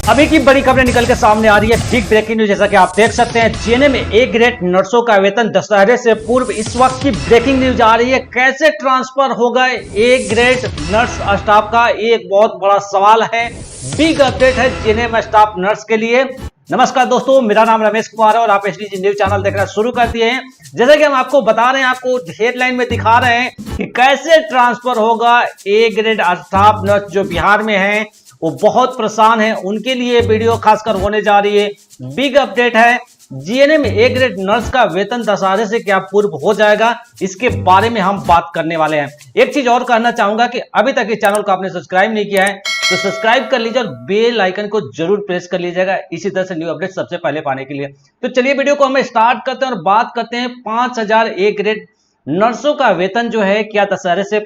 अभी की बड़ी खबरें निकल के सामने आ रही है। बिग ब्रेकिंग न्यूज, जैसा कि आप देख सकते हैं, जीएनए में ए ग्रेड नर्सों का वेतन दशहरे से पूर्व इस वक्त की ब्रेकिंग न्यूज आ रही है। कैसे ट्रांसफर हो गए ए ग्रेड नर्स स्टाफ का, ये एक बहुत बड़ा सवाल है। बिग अपडेट है जीएनए में स्टाफ नर्स के लिए। नमस्कार दोस्तों, मेरा नाम रमेश कुमार है और आप एसडीजी न्यूज चैनल देखना शुरू कर दिए हैं। जैसा कि हम आपको बता रहे हैं, आपको हेडलाइन में दिखा रहे हैं कि कैसे ट्रांसफर होगा ए ग्रेड स्टाफ नर्स जो बिहार में है, वो बहुत परेशान है। उनके लिए वीडियो खासकर होने जा रही है। बिग अपडेट है, जीएनए में ए ग्रेड नर्स का वेतन दशहरे से क्या पूर्व हो जाएगा, इसके बारे में हम बात करने वाले हैं। एक चीज और कहना चाहूंगा कि अभी तक इस चैनल को आपने सब्सक्राइब नहीं किया है तो सब्सक्राइब कर लीजिए और बेल आइकन को जरूर प्रेस कर लीजिएगा, इसी तरह से न्यू अपडेट सबसे पहले पाने के लिए। तो चलिए वीडियो को हम स्टार्ट करते हैं और बात करते हैं 5000 ए ग्रेड नर्सों का वेतन जो है क्या दशहरे से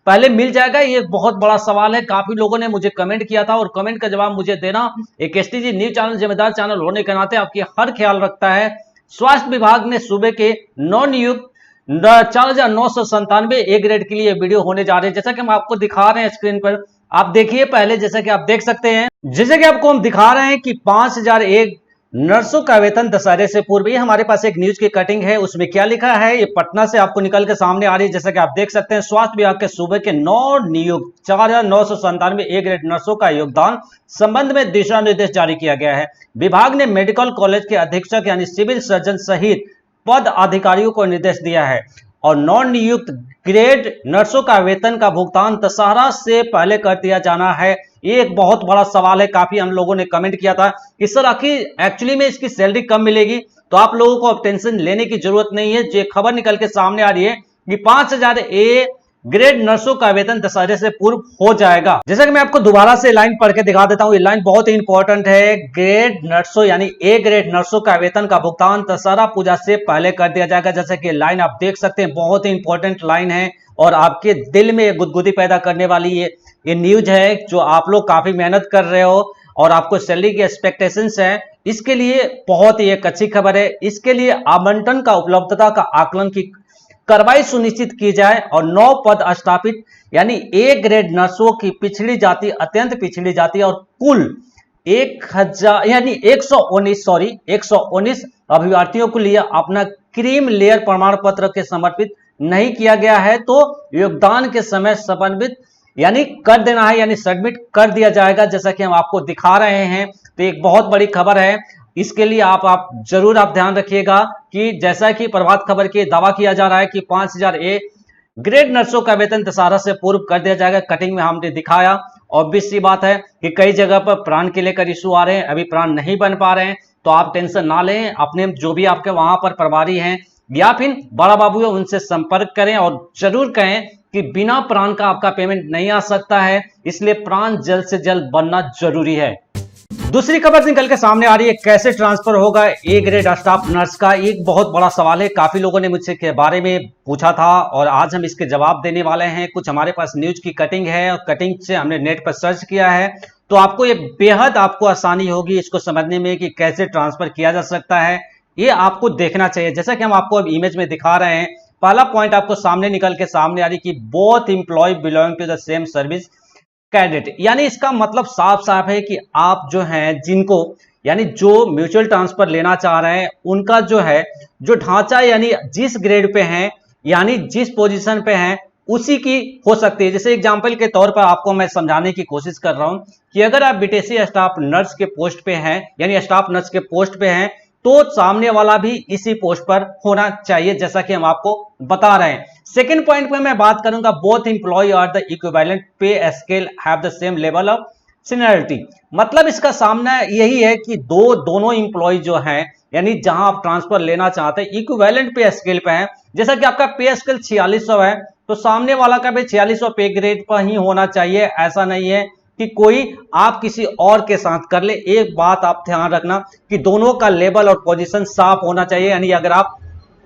पहले मिल जाएगा। ये एक बहुत बड़ा सवाल है। काफी लोगों ने मुझे कमेंट किया था और कमेंट का जवाब मुझे देना एक एसटीजी न्यूज चैनल जिम्मेदार चैनल होने के नाते आपकी हर ख्याल रखता है। स्वास्थ्य विभाग ने सूबे के नवनियुक्त 4997 ए ग्रेड के लिए वीडियो होने जा रहे हैं। जैसा कि हम आपको दिखा रहे हैं स्क्रीन पर, आप देखिए पहले, जैसा कि आप देख सकते हैं, जैसे कि आपको हम दिखा रहे हैं कि 5000 एक नर्सों का वेतन दशहरे से पूर्व। ये हमारे पास एक न्यूज की कटिंग है, उसमें क्या लिखा है ये पटना से आपको निकल के सामने आ रही है। जैसा कि आप देख सकते हैं, स्वास्थ्य विभाग के सूबे के 9 नियुक्त 4997 ए ग्रेड नर्सों का योगदान संबंध में दिशा निर्देश जारी किया गया है। विभाग ने मेडिकल कॉलेज के अधीक्षक यानी सिविल सर्जन सहित पद अधिकारियों को निर्देश दिया है और नॉन नियुक्त ग्रेड नर्सों का वेतन का भुगतान दशहरा से पहले कर दिया जाना है। ये एक बहुत बड़ा सवाल है। काफी हम लोगों ने कमेंट किया था कि सर आखिर एक्चुअली में इसकी सैलरी कम मिलेगी, तो आप लोगों को अब टेंशन लेने की जरूरत नहीं है। जो खबर निकल के सामने आ रही है कि 5000 ए ग्रेड नर्सों का वेतन दशहरे से पूर्व हो जाएगा। जैसा कि मैं आपको दोबारा से लाइन पढ़ के दिखा देता हूं, ये लाइन बहुत ही इंपॉर्टेंट है। ग्रेड नर्सों यानी ए ग्रेड नर्सों का वेतन का भुगतान दशहरा पूजा से पहले कर दिया जाएगा। जैसा कि लाइन आप देख सकते हैं, बहुत ही इंपॉर्टेंट लाइन है और आपके दिल में गुदगुदी पैदा करने वाली ये न्यूज है। जो आप लोग काफी मेहनत कर रहे हो और आपको सैलरी की एक्सपेक्टेशंस है, इसके लिए बहुत ही एक अच्छी खबर है। इसके लिए आवंटन का उपलब्धता का आकलन की कार्रवाई सुनिश्चित की जाए और 9 पद स्थापित यानी ए ग्रेड नर्सों की पिछड़ी जाति, अत्यंत पिछड़ी जाति और कुल 1000 यानी 119 अभ्यर्थियों के लिए अपना क्रीम लेयर प्रमाण पत्र के समर्पित नहीं किया गया है तो योगदान के समय समर्पित यानी कर देना है, यानी सबमिट कर दिया जाएगा। जैसा कि हम आपको दिखा रहे हैं, तो एक बहुत बड़ी खबर है। इसके लिए आप जरूर ध्यान रखिएगा कि जैसा कि प्रभात खबर के दावा किया जा रहा है कि 5000 ए ग्रेड नर्सों का वेतन दशहरा से पूर्व कर दिया जाएगा। कटिंग में हमने दिखाया। ऑब्वियस सी बात है कि कई जगह पर प्राण के लेकर इशू आ रहे हैं, अभी प्राण नहीं बन पा रहे हैं, तो आप टेंशन ना लें। अपने जो भी आपके वहां पर प्रभारी हैं या फिर बड़ा बाबू है, उनसे संपर्क करें और जरूर कहें कि बिना प्राण का आपका पेमेंट नहीं आ सकता है, इसलिए प्राण जल्द से जल्द बनना जरूरी है। दूसरी खबर निकल के सामने आ रही है, कैसे ट्रांसफर होगा ए ग्रेड स्टाफ नर्स का। एक बहुत बड़ा सवाल है। काफी लोगों ने मुझसे के बारे में पूछा था और आज हम इसके जवाब देने वाले हैं। कुछ हमारे पास न्यूज की कटिंग है और कटिंग से हमने नेट पर सर्च किया है, तो आपको ये बेहद आपको आसानी होगी इसको समझने में कि कैसे ट्रांसफर किया जा सकता है। ये आपको देखना चाहिए। जैसा कि हम आपको अब इमेज में दिखा रहे हैं, पहला पॉइंट आपको सामने निकल के सामने आ रही कि both employee belong to the same service candidate, यानी इसका मतलब साफ साफ है कि आप जो हैं जिनको यानी जो म्यूचुअल ट्रांसफर लेना चाह रहे हैं, उनका जो है जो ढांचा यानी जिस ग्रेड पे हैं यानी जिस पोजीशन पे हैं उसी की हो सकती है। जैसे एग्जांपल के तौर पर आपको मैं समझाने की कोशिश कर रहा हूं कि अगर आप बीटीसी स्टाफ नर्स के पोस्ट पे हैं यानी स्टाफ नर्स के पोस्ट पे हैं, तो सामने वाला भी इसी पोस्ट पर होना चाहिए, जैसा कि हम आपको बता रहे हैं। सेकंड पॉइंट पे मैं बात करूंगा, both employee are the equivalent pay scale have the same level of seniority. मतलब इसका सामना यही है कि दोनों एम्प्लॉय जो हैं यानी जहां आप ट्रांसफर लेना चाहते हैं इक्विवेलेंट पे स्केल पे हैं। जैसा कि आपका पे स्केल 4600 है, तो सामने वाला का भी 4600 पे ग्रेड पर ही होना चाहिए। ऐसा नहीं है कि कोई आप किसी और के साथ कर ले। एक बात आप ध्यान रखना कि दोनों का लेवल और पोजीशन साफ होना चाहिए। यानी अगर आप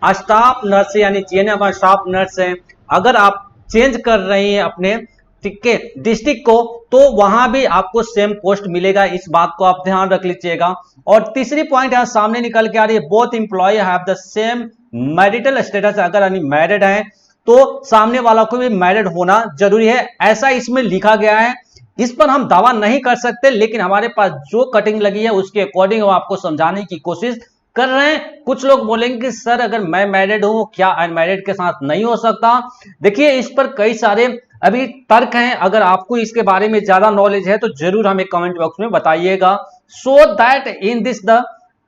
स्टाफ नर्स यानी जीएनए में स्टाफ नर्स हैं, अगर आप चेंज कर रही हैं अपने डिस्ट्रिक्ट को, तो वहां भी आपको सेम पोस्ट मिलेगा। इस बात को आप ध्यान रख लीजिएगा। और तीसरी पॉइंट यहां सामने निकल के आ रही है, both employee have the same marital status. अगर मैरिड है तो सामने वाला को भी मैरिड होना जरूरी है, ऐसा इसमें लिखा गया है। इस पर हम दावा नहीं कर सकते, लेकिन हमारे पास जो कटिंग लगी है उसके अकॉर्डिंग हम आपको समझाने की कोशिश कर रहे हैं। कुछ लोग बोलेंगे कि सर अगर मैं मैरिड हूं क्या अनमैरिड के साथ नहीं हो सकता? देखिए इस पर कई सारे अभी तर्क हैं, अगर आपको इसके बारे में ज्यादा नॉलेज है तो जरूर हमें कमेंट बॉक्स में बताइएगा। So that in this the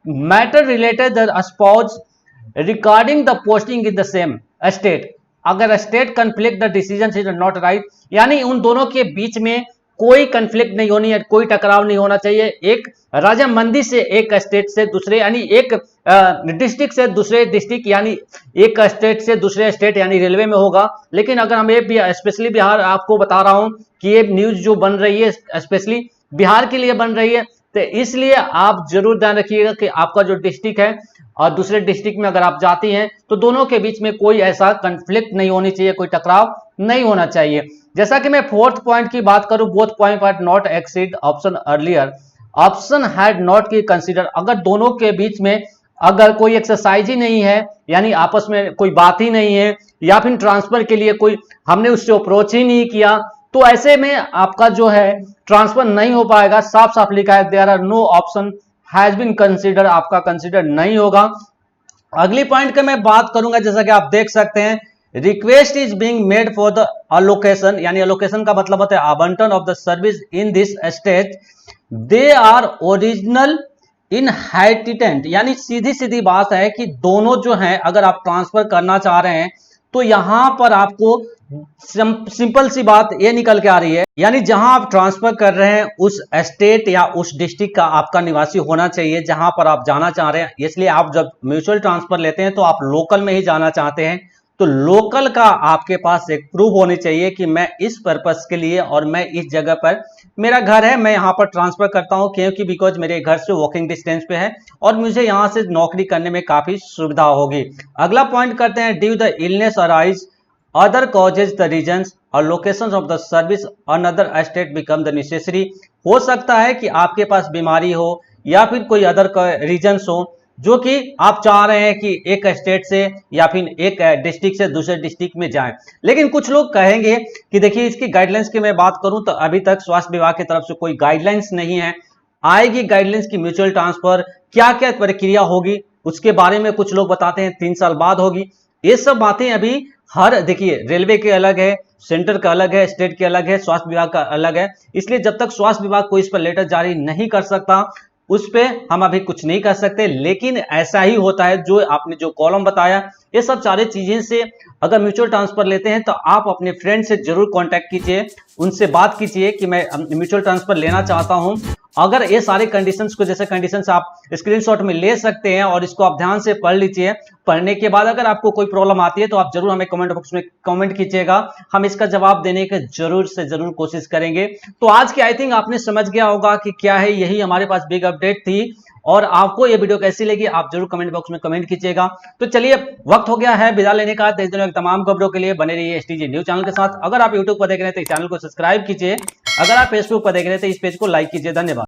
matter related the spouse regarding the posting in the same state, अगर state conflict the decision is not right, यानी उन दोनों के बीच में कोई कंफ्लिक्ट नहीं होनी है, कोई टकराव नहीं होना चाहिए। एक राजामंदी से एक स्टेट से दूसरे, यानी एक डिस्ट्रिक्ट से दूसरे डिस्ट्रिक्ट, यानी एक स्टेट से दूसरे स्टेट, यानी रेलवे में होगा। लेकिन अगर हम ये स्पेशली बिहार आपको बता रहा हूं कि ये न्यूज जो बन रही है स्पेशली बिहार के लिए बन रही है, तो इसलिए आप जरूर ध्यान रखिएगा कि आपका जो डिस्ट्रिक्ट है और दूसरे डिस्ट्रिक्ट में अगर आप जाती हैं तो दोनों के बीच में कोई ऐसा कंफ्लिक्ट नहीं होनी चाहिए, कोई टकराव नहीं होना चाहिए। जैसा कि मैं फोर्थ पॉइंट की बात करूं, both point are not exceed option earlier, option had not की कंसीडर, अगर दोनों के बीच में अगर कोई एक्सरसाइज ही नहीं है, यानी आपस में कोई बात ही नहीं है, या फिर ट्रांसफर के लिए कोई हमने उससे अप्रोच ही नहीं किया, तो ऐसे में आपका जो है ट्रांसफर नहीं हो पाएगा। साफ साफ लिखा है there are no option has been consider, आपका कंसीडर नहीं होगा। अगली पॉइंट की मैं बात करूंगा, जैसा कि आप देख सकते हैं request is being made for the allocation, यानी अलोकेशन का मतलब होता है आवंटन of the service in this state, they are original inherent, यानी सीधी सीधी बात है कि दोनों जो हैं अगर आप ट्रांसफर करना चाह रहे हैं तो यहां पर आपको सिंपल सी बात ये निकल के आ रही है, यानी जहां आप ट्रांसफर कर रहे हैं उस स्टेट या उस डिस्ट्रिक्ट का आपका निवासी होना चाहिए जहां पर आप जाना चाह रहे हैं। इसलिए आप जब म्यूचुअल ट्रांसफर लेते हैं तो आप लोकल में ही जाना चाहते हैं, तो लोकल का आपके पास एक प्रूफ होनी चाहिए कि मैं इस पर्पस के लिए और मैं इस जगह पर मेरा घर है, मैं यहां पर ट्रांसफर करता हूं क्योंकि बिकॉज मेरे घर से वॉकिंग डिस्टेंस पे है और मुझे यहां से नौकरी करने में काफी सुविधा होगी। अगला पॉइंट करते हैं due the illness arise other causes the regions or locations of the service another state become the necessary, हो सकता है कि आपके पास बीमारी हो या फिर कोई अदर रीजन्स हो जो कि आप चाह रहे हैं कि एक स्टेट से या फिर एक डिस्ट्रिक्ट से दूसरे डिस्ट्रिक्ट में जाएं। लेकिन कुछ लोग कहेंगे कि देखिए इसकी गाइडलाइंस की मैं बात करूं तो अभी तक स्वास्थ्य विभाग की तरफ से कोई गाइडलाइंस नहीं है, आएगी गाइडलाइंस की म्यूचुअल ट्रांसफर क्या क्या प्रक्रिया होगी उसके बारे में कुछ लोग बताते हैं 3 साल बाद होगी। ये सब बातें अभी हर देखिए रेलवे के अलग है, सेंटर का अलग है, स्टेट के अलग है, स्वास्थ्य विभाग का अलग है, इसलिए जब तक स्वास्थ्य विभाग कोई इस पर लेटर जारी नहीं कर सकता उस पे हम अभी कुछ नहीं कर सकते। लेकिन ऐसा ही होता है जो आपने जो कॉलम बताया, ये सब सारी चीजें से अगर म्यूचुअल ट्रांसफर लेते हैं तो आप अपने फ्रेंड से जरूर कांटेक्ट कीजिए, उनसे बात कीजिए कि मैं म्यूचुअल ट्रांसफर लेना चाहता हूं। अगर ये सारे कंडीशंस को जैसे कंडीशंस आप स्क्रीनशॉट में ले सकते हैं और इसको आप ध्यान से पढ़ लीजिए, पढ़ने के बाद अगर आपको कोई प्रॉब्लम आती है तो आप जरूर हमें कमेंट बॉक्स में कमेंट कीजिएगा, हम इसका जवाब देने की जरूर से जरूर कोशिश करेंगे। तो आज की आई थिंक आपने समझ गया होगा कि क्या है, यही हमारे पास बिग अपडेट थी और आपको ये वीडियो कैसी लगी आप जरूर कमेंट बॉक्स में कमेंट कीजिएगा। तो चलिए वक्त हो गया है विदा लेने का, देश दुनिया की तमाम खबरों के लिए बने रहिए एसटीजे न्यूज चैनल के साथ। अगर आप यूट्यूब पर देख रहे हैं तो इस चैनल को सब्सक्राइब कीजिए, अगर आप फेसबुक पर देख रहे हैं तो इस पेज को लाइक कीजिए। धन्यवाद।